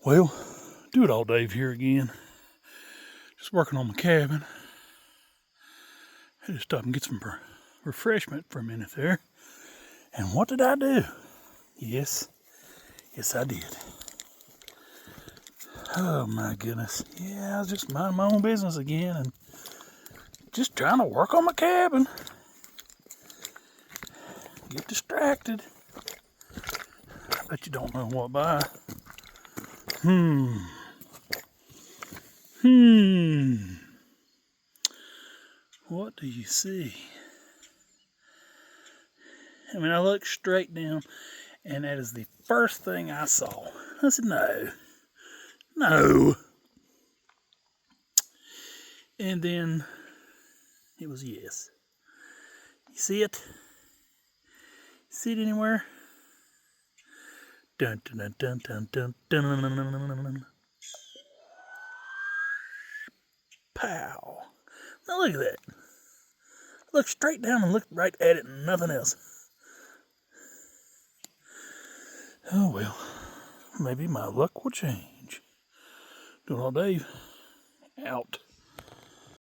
Well, Do It All Dave here again. Just working on my cabin. I had to stop and get some refreshment for a minute there. And what did I do? Yes, I did. Oh my goodness. Yeah, I was just minding my own business again and just trying to work on my cabin. Get distracted. I bet you don't know what by. What do you see? I mean, I looked straight down, and that is the first thing I saw. I said, no. And then it was yes. You see it? See it anywhere? Dun dun dun dun dun dun dun dun dun dun. Pow! Now look at that. Look straight down and look right at it and nothing else. Oh well, maybe my luck will change. Do It All Dave, out.